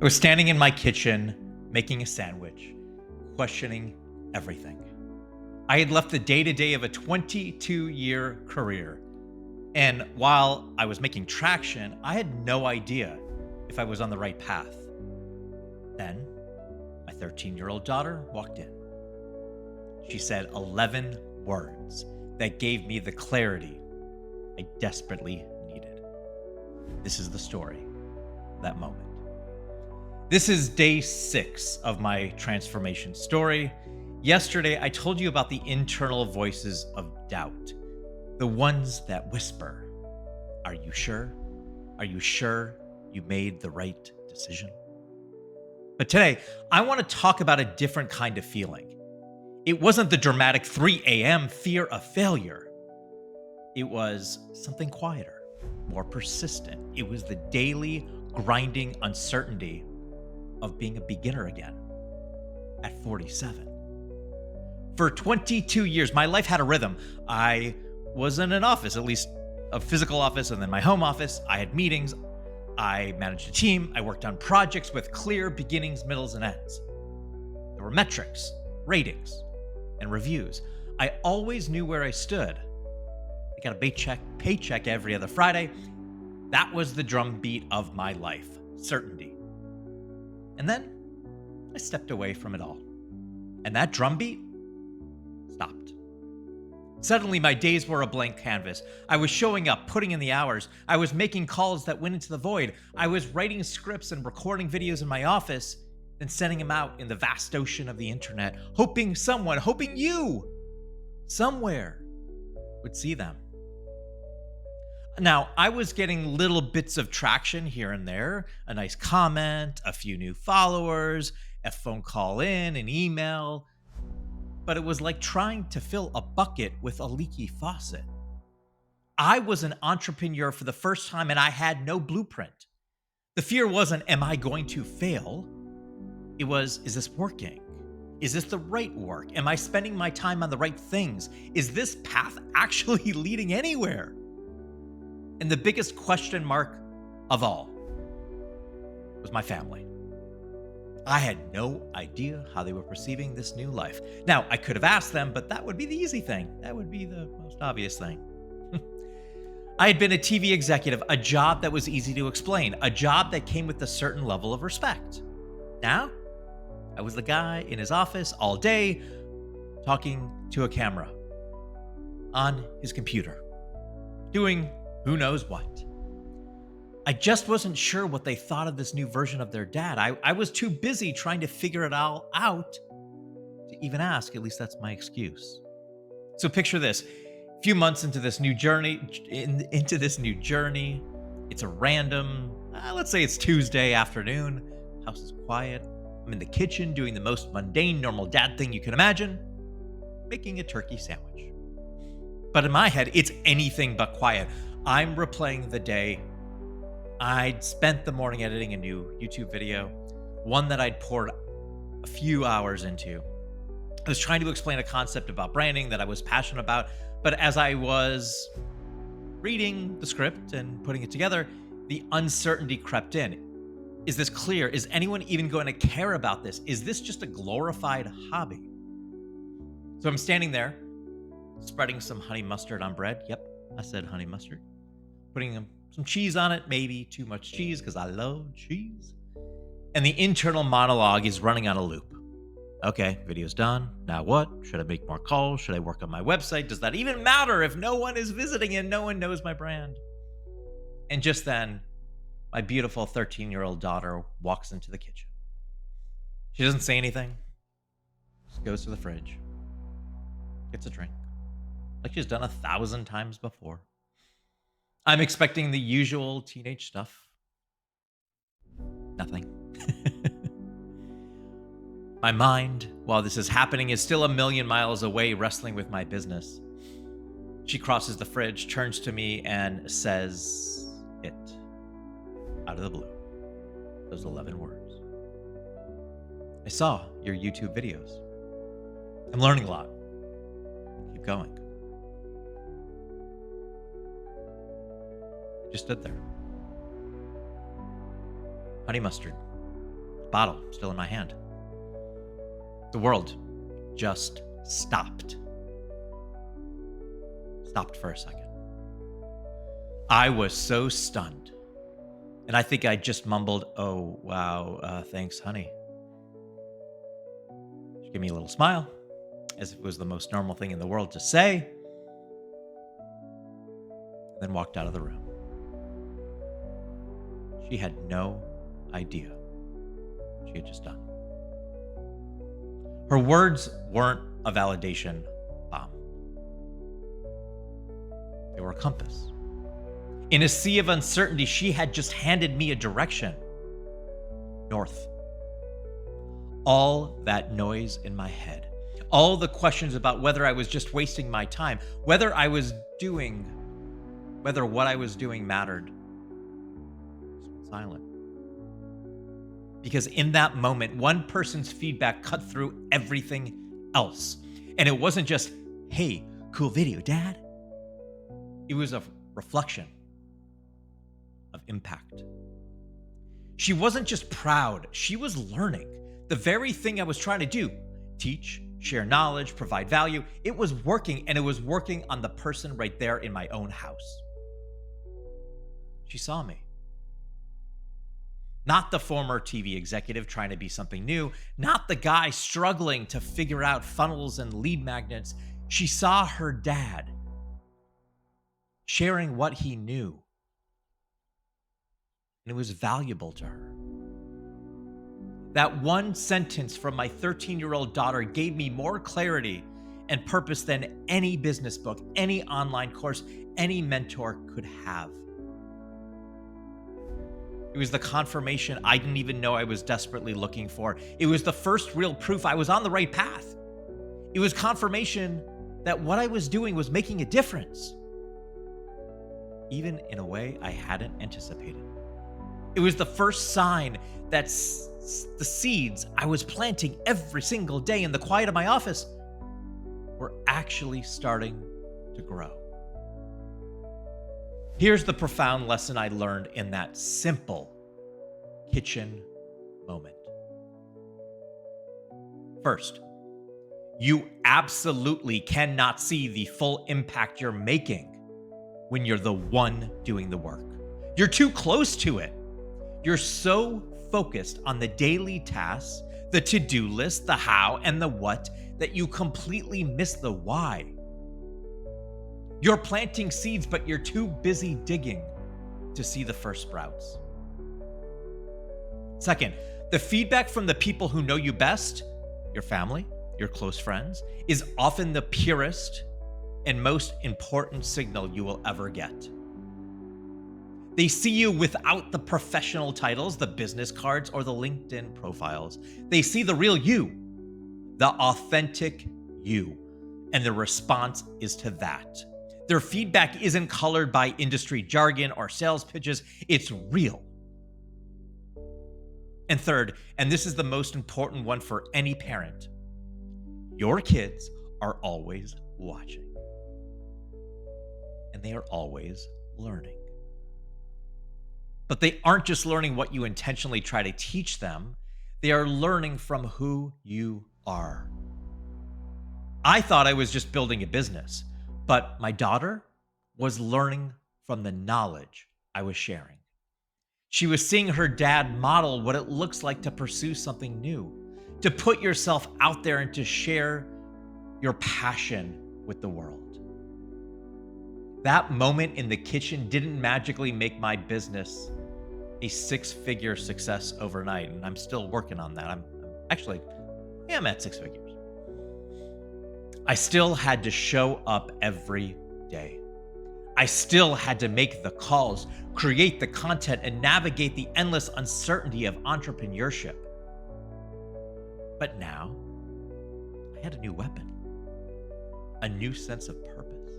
I was standing in my kitchen, making a sandwich, questioning everything. I had left the day-to-day of a 22-year career. And while I was making traction, I had no idea if I was on the right path. Then, my 13-year-old daughter walked in. She said 11 words that gave me the clarity I desperately needed. This is the story of that moment. This is day 6 of my transformation story. Yesterday, I told you about the internal voices of doubt, the ones that whisper, "Are you sure? Are you sure you made the right decision?" But today, I want to talk about a different kind of feeling. It wasn't the dramatic 3 a.m. fear of failure. It was something quieter, more persistent. It was the daily, grinding uncertainty of being a beginner again at 47. For 22 years, my life had a rhythm. I was in an office, at least a physical office, and then my home office. I had meetings. I managed a team. I worked on projects with clear beginnings, middles, and ends. There were metrics, ratings, and reviews. I always knew where I stood. I got a paycheck every other Friday. That was the drumbeat of my life, certainty. And then I stepped away from it all. And that drumbeat stopped. Suddenly, my days were a blank canvas. I was showing up, putting in the hours. I was making calls that went into the void. I was writing scripts and recording videos in my office, then sending them out in the vast ocean of the internet, hoping someone, hoping you, somewhere would see them. Now, I was getting little bits of traction here and there, a nice comment, a few new followers, a phone call in, an email, but it was like trying to fill a bucket with a leaky faucet. I was an entrepreneur for the first time and I had no blueprint. The fear wasn't, am I going to fail? It was, is this working? Is this the right work? Am I spending my time on the right things? Is this path actually leading anywhere? And the biggest question mark of all was my family. I had no idea how they were perceiving this new life. Now, I could have asked them, but that would be the easy thing. That would be the most obvious thing. I had been a TV executive, a job that was easy to explain, a job that came with a certain level of respect. Now, I was the guy in his office all day, talking to a camera, on his computer, doing who knows what. I just wasn't sure what they thought of this new version of their dad. I was too busy trying to figure it all out to even ask. At least that's my excuse. So picture this. A few months into this new journey, it's a random, let's say it's Tuesday afternoon. House is quiet. I'm in the kitchen doing the most mundane, normal dad thing you can imagine, making a turkey sandwich. But in my head, it's anything but quiet. I'm replaying the day. I'd spent the morning editing a new YouTube video, one that I'd poured a few hours into. I was trying to explain a concept about branding that I was passionate about, but as I was reading the script and putting it together, the uncertainty crept in. Is this clear? Is anyone even going to care about this? Is this just a glorified hobby? So I'm standing there, spreading some honey mustard on bread. Yep, I said honey mustard. Putting some cheese on it, maybe too much cheese because I love cheese. And the internal monologue is running on a loop. Okay, video's done. Now what? Should I make more calls? Should I work on my website? Does that even matter if no one is visiting and no one knows my brand? And just then, my beautiful 13-year-old daughter walks into the kitchen. She doesn't say anything. Just goes to the fridge. Gets a drink. Like she's done 1,000 times before. I'm expecting the usual teenage stuff. Nothing. My mind, while this is happening, is still a million miles away wrestling with my business. She crosses the fridge, turns to me, and says it. Out of the blue. Those 11 words. I saw your YouTube videos. I'm learning a lot. Keep going. I just stood there. Honey mustard. bottle still in my hand. The world just stopped. Stopped for a second. I was so stunned. And I think I just mumbled, "Oh, wow, thanks, honey." She gave me a little smile, as if it was the most normal thing in the world to say, and then walked out of the room. She had no idea what she had just done. Her words weren't a validation bomb. They were a compass. In a sea of uncertainty, she had just handed me a direction. North. All that noise in my head, all the questions about whether I was just wasting my time, whether what I was doing mattered, was silent. Because in that moment, one person's feedback cut through everything else. And it wasn't just, "Hey, cool video, Dad." It was a reflection of impact. She wasn't just proud, she was learning. The very thing I was trying to do, teach, share knowledge, provide value, it was working, and it was working on the person right there in my own house. She saw me. Not the former TV executive trying to be something new, not the guy struggling to figure out funnels and lead magnets. She saw her dad sharing what he knew. And it was valuable to her. That one sentence from my 13-year-old daughter gave me more clarity and purpose than any business book, any online course, any mentor could have. It was the confirmation I didn't even know I was desperately looking for. It was the first real proof I was on the right path. It was confirmation that what I was doing was making a difference, even in a way I hadn't anticipated. It was the first sign that the seeds I was planting every single day in the quiet of my office were actually starting to grow. Here's the profound lesson I learned in that simple kitchen moment. First, you absolutely cannot see the full impact you're making when you're the one doing the work. You're too close to it. You're so focused on the daily tasks, the to-do list, the how, and the what that you completely miss the why. You're planting seeds, but you're too busy digging to see the first sprouts. Second, the feedback from the people who know you best, your family, your close friends, is often the purest and most important signal you will ever get. They see you without the professional titles, the business cards, or the LinkedIn profiles. They see the real you, the authentic you, and the response is to that. Their feedback isn't colored by industry jargon or sales pitches. It's real. And third, and this is the most important one for any parent, your kids are always watching. And they are always learning. But they aren't just learning what you intentionally try to teach them. They are learning from who you are. I thought I was just building a business, but my daughter was learning from the knowledge I was sharing. She was seeing her dad model what it looks like to pursue something new, to put yourself out there and to share your passion with the world. That moment in the kitchen didn't magically make my business a six-figure success overnight, and I'm still working on that. I'm at six figures. I still had to show up every day. I still had to make the calls, create the content, and navigate the endless uncertainty of entrepreneurship. But now, I had a new weapon, a new sense of purpose.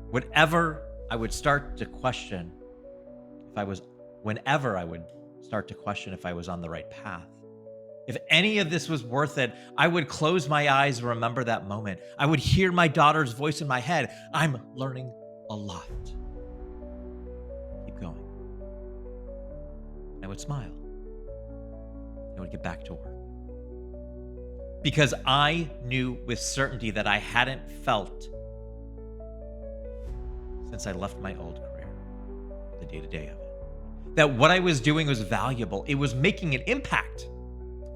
Whenever I would start to question if I was on the right path, if any of this was worth it, I would close my eyes and remember that moment. I would hear my daughter's voice in my head. I'm learning a lot. Keep going. I would smile. I would get back to work. Because I knew with certainty that I hadn't felt since I left my old career, the day-to-day of it, that what I was doing was valuable. It was making an impact.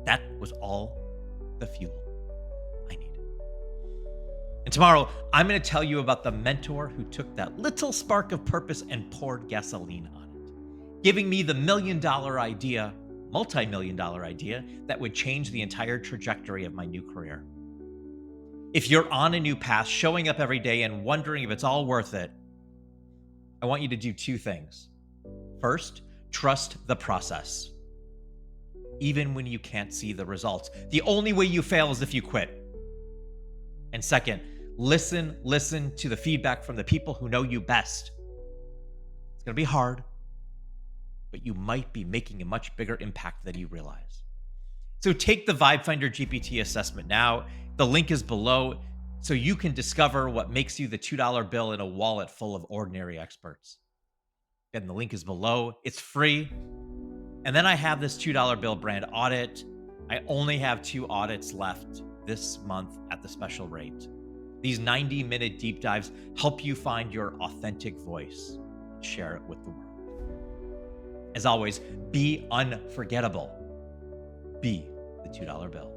That was all the fuel I needed. And tomorrow, I'm going to tell you about the mentor who took that little spark of purpose and poured gasoline on it, giving me the multi-million-dollar idea that would change the entire trajectory of my new career. If you're on a new path, showing up every day and wondering if it's all worth it, I want you to do two things. First, trust the process, even when you can't see the results. The only way you fail is if you quit. And second, listen to the feedback from the people who know you best. It's going to be hard, but you might be making a much bigger impact than you realize. So take the Vibe Finder GPT assessment now. The link is below so you can discover what makes you the $2 bill in a wallet full of ordinary experts. Again, the link is below. It's free. And then I have this $2 bill brand audit. I only have 2 audits left this month at the special rate. These 90-minute deep dives help you find your authentic voice and share it with the world. As always, be unforgettable. Be the $2 bill.